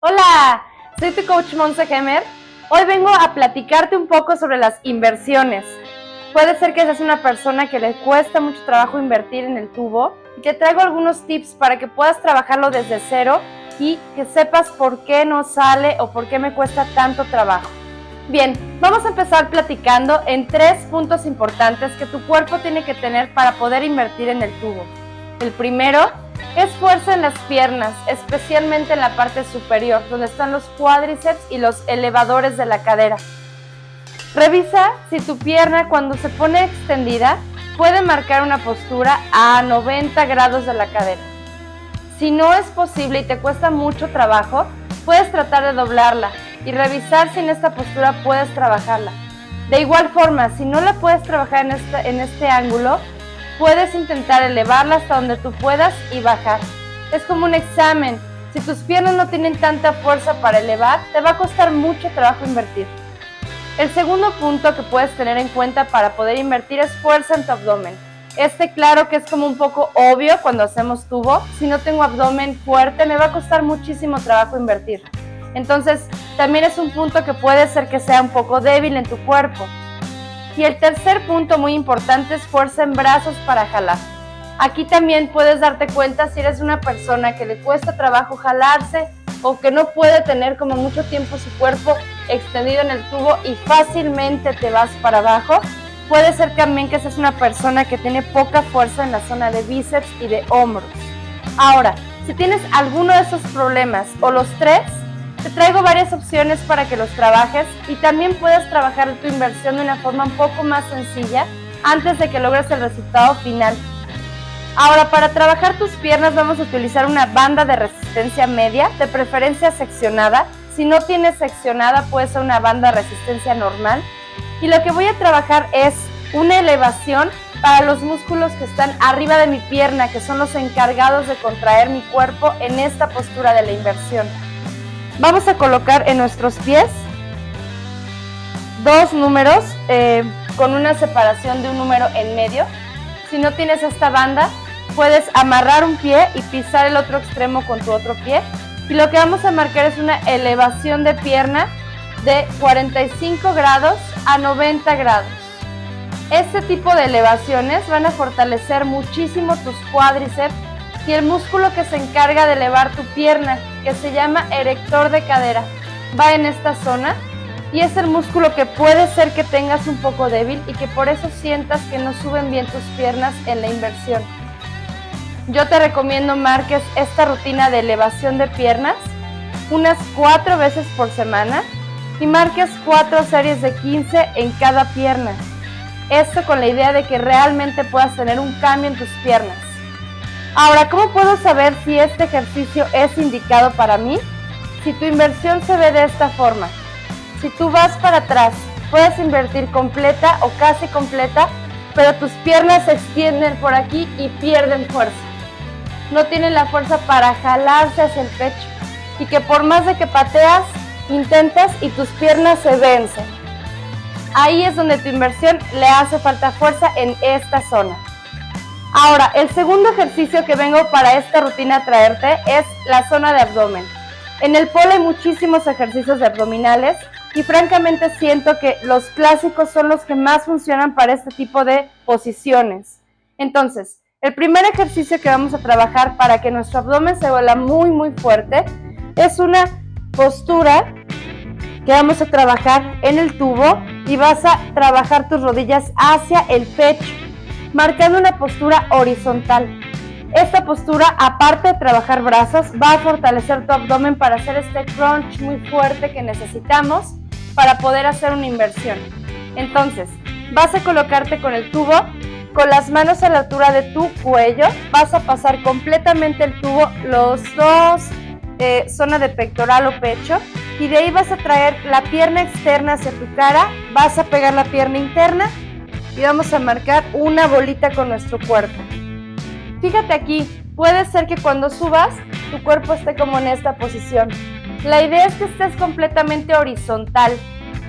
Hola, soy tu coach Monse Gemer. Hoy vengo a platicarte un poco sobre las inversiones. Puede ser que seas una persona que le cuesta mucho trabajo invertir en el tubo y te traigo algunos tips para que puedas trabajarlo desde cero y que sepas por qué no sale o por qué me cuesta tanto trabajo. Bien, vamos a empezar platicando en 3 puntos importantes que tu cuerpo tiene que tener para poder invertir en el tubo. El primero es fuerza en las piernas, especialmente en la parte superior, donde están los cuádriceps y los elevadores de la cadera. Revisa si tu pierna cuando se pone extendida puede marcar una postura a 90 grados de la cadera. Si no es posible y te cuesta mucho trabajo, puedes tratar de doblarla y revisar si en esta postura puedes trabajarla. De igual forma, si no la puedes trabajar en este ángulo, puedes intentar elevarla hasta donde tú puedas y bajar. Es como un examen. Si tus piernas no tienen tanta fuerza para elevar, te va a costar mucho trabajo invertir. El segundo punto que puedes tener en cuenta para poder invertir es fuerza en tu abdomen. Claro que es como un poco obvio cuando hacemos tubo. Si no tengo abdomen fuerte, me va a costar muchísimo trabajo invertir. Entonces, también es un punto que puede ser que sea un poco débil en tu cuerpo. Y el tercer punto muy importante es fuerza en brazos para jalar. Aquí también puedes darte cuenta si eres una persona que le cuesta trabajo jalarse o que no puede tener como mucho tiempo su cuerpo extendido en el tubo y fácilmente te vas para abajo. Puede ser también que seas una persona que tiene poca fuerza en la zona de bíceps y de hombros. Ahora, si tienes alguno de esos problemas o los tres, te traigo varias opciones para que los trabajes y también puedas trabajar tu inversión de una forma un poco más sencilla antes de que logres el resultado final. Ahora, para trabajar tus piernas vamos a utilizar una banda de resistencia media, de preferencia seccionada. Si no tienes seccionada, puede ser una banda de resistencia normal. Y lo que voy a trabajar es una elevación para los músculos que están arriba de mi pierna, que son los encargados de contraer mi cuerpo en esta postura de la inversión. Vamos a colocar en nuestros pies 2 números con una separación de un número en medio. Si no tienes esta banda, puedes amarrar un pie y pisar el otro extremo con tu otro pie. Y lo que vamos a marcar es una elevación de pierna de 45 grados a 90 grados. Este tipo de elevaciones van a fortalecer muchísimo tus cuádriceps y el músculo que se encarga de elevar tu pierna, que se llama erector de cadera, va en esta zona y es el músculo que puede ser que tengas un poco débil y que por eso sientas que no suben bien tus piernas en la inversión. Yo te recomiendo marques esta rutina de elevación de piernas unas 4 veces por semana y marques 4 series de 15 en cada pierna. Esto con la idea de que realmente puedas tener un cambio en tus piernas. Ahora, ¿cómo puedo saber si este ejercicio es indicado para mí? Si tu inversión se ve de esta forma. Si tú vas para atrás, puedes invertir completa o casi completa, pero tus piernas se extienden por aquí y pierden fuerza. No tienen la fuerza para jalarse hacia el pecho y que por más de que pateas, intentas y tus piernas se vencen. Ahí es donde tu inversión le hace falta fuerza en esta zona. Ahora, el segundo ejercicio que vengo para esta rutina a traerte es la zona de abdomen. En el polo hay muchísimos ejercicios de abdominales y francamente siento que los clásicos son los que más funcionan para este tipo de posiciones. Entonces, el primer ejercicio que vamos a trabajar para que nuestro abdomen se vuelva muy muy fuerte es una postura que vamos a trabajar en el tubo y vas a trabajar tus rodillas hacia el pecho, marcando una postura horizontal. Esta postura, aparte de trabajar brazos, va a fortalecer tu abdomen para hacer este crunch muy fuerte que necesitamos para poder hacer una inversión. Entonces, vas a colocarte con el tubo, con las manos a la altura de tu cuello, vas a pasar completamente el tubo, los dos zona de pectoral o pecho, y de ahí vas a traer la pierna externa hacia tu cara, vas a pegar la pierna interna y vamos a marcar una bolita con nuestro cuerpo. Fíjate aquí, puede ser que cuando subas tu cuerpo esté como en esta posición. La idea es que estés completamente horizontal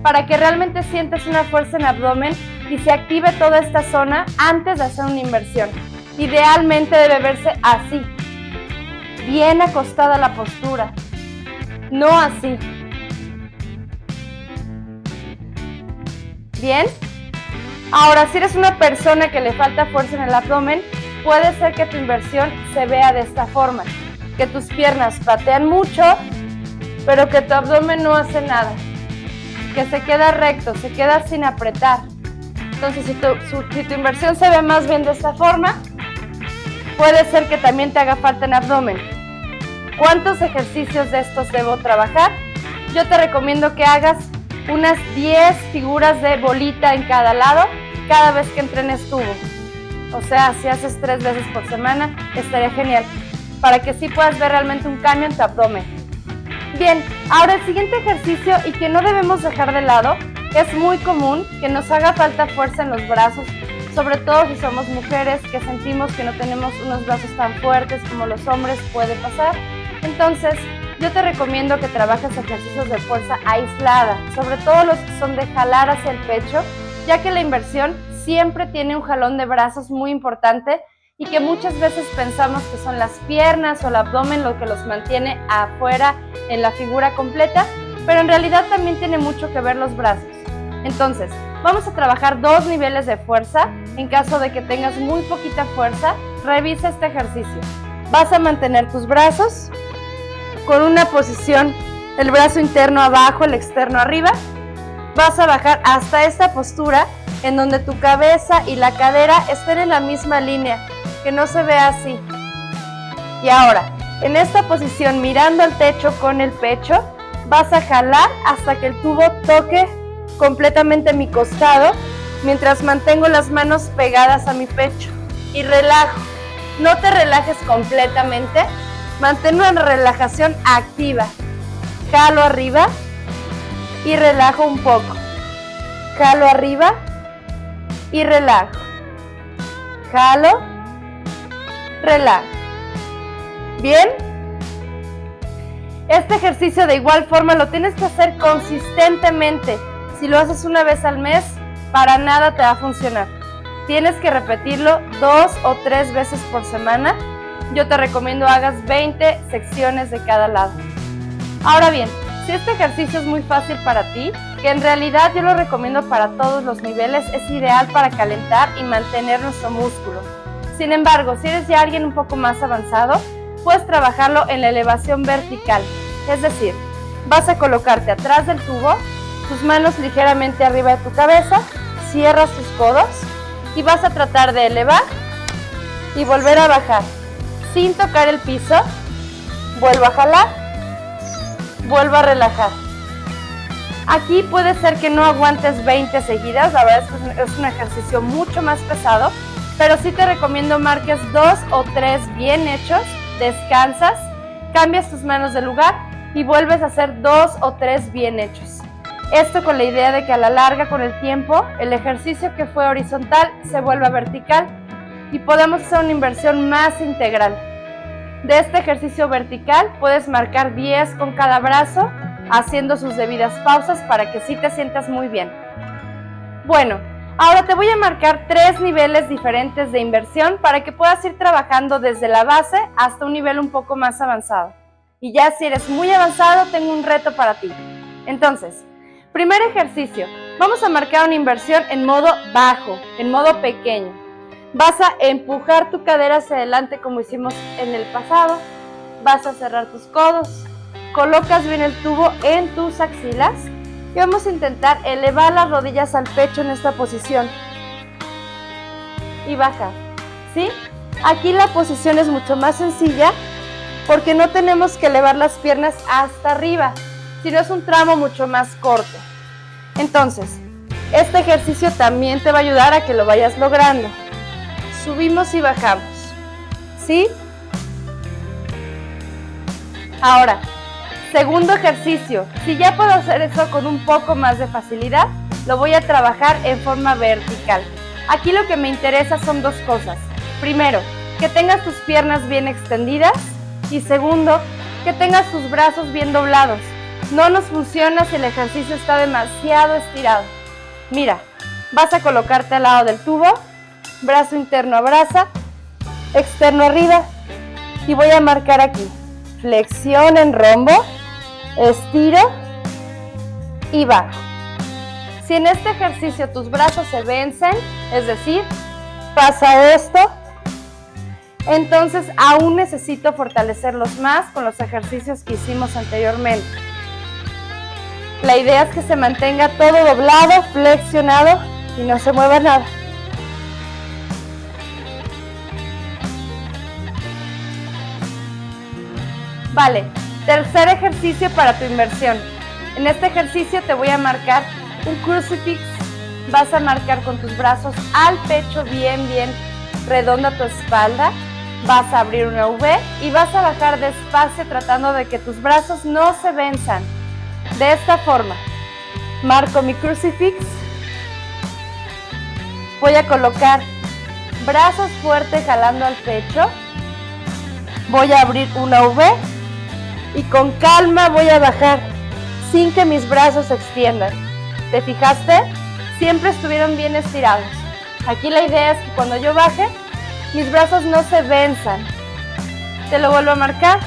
para que realmente sientas una fuerza en abdomen y se active toda esta zona antes de hacer una inversión. Idealmente debe verse así, bien acostada la postura. no así. ¿Bien? Ahora, si eres una persona que le falta fuerza en el abdomen, puede ser que tu inversión se vea de esta forma, que tus piernas patean mucho, pero que tu abdomen no hace nada, que se queda recto, se queda sin apretar. Entonces, si tu inversión se ve más bien de esta forma, puede ser que también te haga falta en abdomen. ¿Cuántos ejercicios de estos debo trabajar? Yo te recomiendo que hagas unas 10 figuras de bolita en cada lado cada vez que entrenes tubo. O sea, si haces 3 veces por semana, estaría genial, para que sí puedas ver realmente un cambio en tu abdomen. Bien, ahora el siguiente ejercicio, y que no debemos dejar de lado, es muy común que nos haga falta fuerza en los brazos, sobre todo si somos mujeres que sentimos que no tenemos unos brazos tan fuertes como los hombres, puede pasar. Entonces, yo te recomiendo que trabajes ejercicios de fuerza aislada, sobre todo los que son de jalar hacia el pecho, ya que la inversión siempre tiene un jalón de brazos muy importante y que muchas veces pensamos que son las piernas o el abdomen lo que los mantiene afuera en la figura completa, pero en realidad también tiene mucho que ver los brazos. Entonces, vamos a trabajar 2 niveles de fuerza. En caso de que tengas muy poquita fuerza, revisa este ejercicio. Vas a mantener tus brazos con una posición, el brazo interno abajo, el externo arriba. Vas a bajar hasta esta postura en donde tu cabeza y la cadera estén en la misma línea, que no se vea así. Y ahora, en esta posición mirando al techo con el pecho, vas a jalar hasta que el tubo toque completamente mi costado, mientras mantengo las manos pegadas a mi pecho y relajo. No te relajes completamente, mantén una relajación activa. Jalo arriba y relajo un poco. Jalo arriba y relajo. Jalo, relajo. ¿Bien? Este ejercicio de igual forma lo tienes que hacer consistentemente. Si lo haces una vez al mes, para nada te va a funcionar. Tienes que repetirlo 2 o 3 veces por semana. Yo te recomiendo hagas 20 secciones de cada lado. Ahora bien, si este ejercicio es muy fácil para ti, que en realidad yo lo recomiendo para todos los niveles, es ideal para calentar y mantener nuestro músculo. Sin embargo, si eres ya alguien un poco más avanzado, puedes trabajarlo en la elevación vertical. Es decir, vas a colocarte atrás del tubo, tus manos ligeramente arriba de tu cabeza, cierras tus codos y vas a tratar de elevar y volver a bajar sin tocar el piso. Vuelvo a jalar, vuelvo a relajar. Aquí puede ser que no aguantes 20 seguidas, la verdad es que es un ejercicio mucho más pesado, pero sí te recomiendo marques 2 o 3 bien hechos, descansas, cambias tus manos de lugar y vuelves a hacer 2 o 3 bien hechos. Esto con la idea de que a la larga, con el tiempo, el ejercicio que fue horizontal se vuelva vertical y podamos hacer una inversión más integral. De este ejercicio vertical puedes marcar 10 con cada brazo, haciendo sus debidas pausas para que sí te sientas muy bien. Bueno, ahora te voy a marcar 3 niveles diferentes de inversión para que puedas ir trabajando desde la base hasta un nivel un poco más avanzado. Y ya si eres muy avanzado, tengo un reto para ti. Entonces, primer ejercicio, vamos a marcar una inversión en modo bajo, en modo pequeño. Vas a empujar tu cadera hacia adelante como hicimos en el pasado. Vas a cerrar tus codos, colocas bien el tubo en tus axilas y vamos a intentar elevar las rodillas al pecho en esta posición y bajar, ¿sí? Aquí la posición es mucho más sencilla porque no tenemos que elevar las piernas hasta arriba, sino es un tramo mucho más corto. Entonces, este ejercicio también te va a ayudar a que lo vayas logrando. Subimos y bajamos, ¿sí? Ahora, segundo ejercicio. Si ya puedo hacer eso con un poco más de facilidad, lo voy a trabajar en forma vertical. Aquí lo que me interesa son 2 cosas. Primero, que tengas tus piernas bien extendidas y segundo, que tengas tus brazos bien doblados. No nos funciona si el ejercicio está demasiado estirado. Mira, vas a colocarte al lado del tubo, brazo interno abraza, externo arriba y voy a marcar aquí. Flexión en rombo, estiro y bajo. Si en este ejercicio tus brazos se vencen, es decir, pasa esto, entonces aún necesito fortalecerlos más con los ejercicios que hicimos anteriormente. La idea es que se mantenga todo doblado, flexionado y no se mueva nada. Vale, tercer ejercicio para tu inversión. En este ejercicio te voy a marcar un crucifix. Vas a marcar con tus brazos al pecho, bien redonda tu espalda. Vas a abrir una V y vas a bajar despacio tratando de que tus brazos no se venzan. De esta forma, marco mi crucifix. Voy a colocar brazos fuertes jalando al pecho. Voy a abrir una V y con calma voy a bajar sin que mis brazos se extiendan. ¿Te fijaste? Siempre estuvieron bien estirados. Aquí la idea es que cuando yo baje, mis brazos no se venzan. Te lo vuelvo a marcar.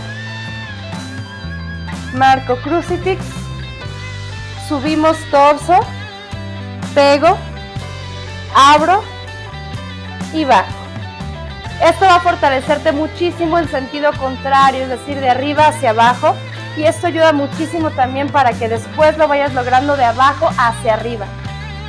Marco crucifix. Subimos torso. Pego. Abro. Y bajo. Esto va a fortalecerte muchísimo en sentido contrario, es decir, de arriba hacia abajo. Y esto ayuda muchísimo también para que después lo vayas logrando de abajo hacia arriba.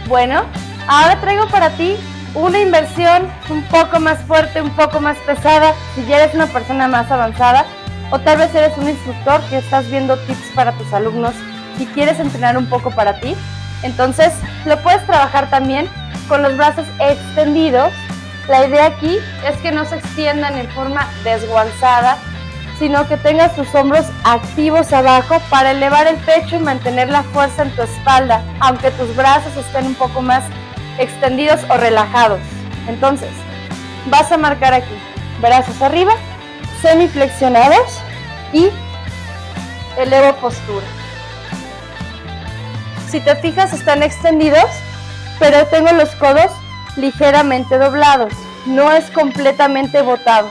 Bueno, ahora traigo para ti una inversión un poco más fuerte, un poco más pesada, si ya eres una persona más avanzada o tal vez eres un instructor que estás viendo tips para tus alumnos y quieres entrenar un poco para ti. Entonces lo puedes trabajar también con los brazos extendidos. La idea aquí es que no se extiendan en forma desguanzada, sino que tengas tus hombros activos abajo para elevar el pecho y mantener la fuerza en tu espalda, aunque tus brazos estén un poco más extendidos o relajados. Entonces, vas a marcar aquí, brazos arriba, semiflexionados y elevo postura. Si te fijas, están extendidos, pero tengo los codos ligeramente doblados, no es completamente botado.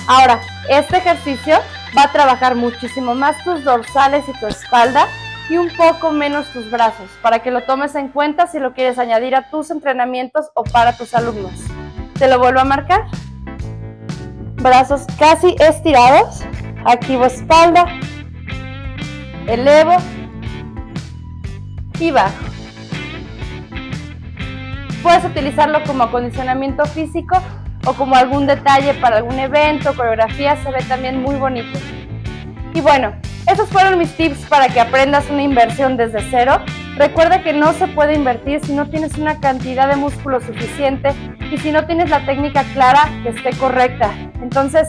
Ahora, este ejercicio va a trabajar muchísimo más tus dorsales y tu espalda y un poco menos tus brazos, para que lo tomes en cuenta si lo quieres añadir a tus entrenamientos o para tus alumnos. Te lo vuelvo a marcar. Brazos casi estirados, activo espalda, elevo y bajo. Puedes utilizarlo como acondicionamiento físico o como algún detalle para algún evento, coreografía, se ve también muy bonito. Y bueno, esos fueron mis tips para que aprendas una inversión desde cero. Recuerda que no se puede invertir si no tienes una cantidad de músculo suficiente y si no tienes la técnica clara que esté correcta. Entonces,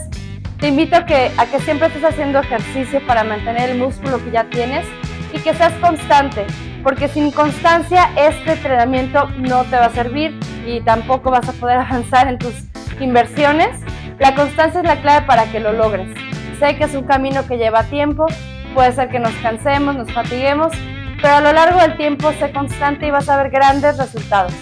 te invito a que siempre estés haciendo ejercicio para mantener el músculo que ya tienes y que seas constante, porque sin constancia este entrenamiento no te va a servir y tampoco vas a poder avanzar en tus inversiones. La constancia es la clave para que lo logres. Sé que es un camino que lleva tiempo, puede ser que nos cansemos, nos fatiguemos, pero a lo largo del tiempo sé constante y vas a ver grandes resultados.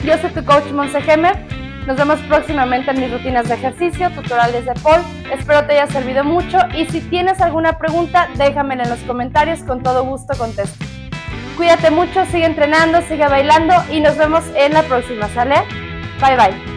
Yo soy tu coach Monse Gemer. Nos vemos próximamente en mis rutinas de ejercicio, tutoriales de Paul. Espero te haya servido mucho y si tienes alguna pregunta, déjamela en los comentarios, con todo gusto contesto. Cuídate mucho, sigue entrenando, sigue bailando y nos vemos en la próxima, ¿sale? Bye bye.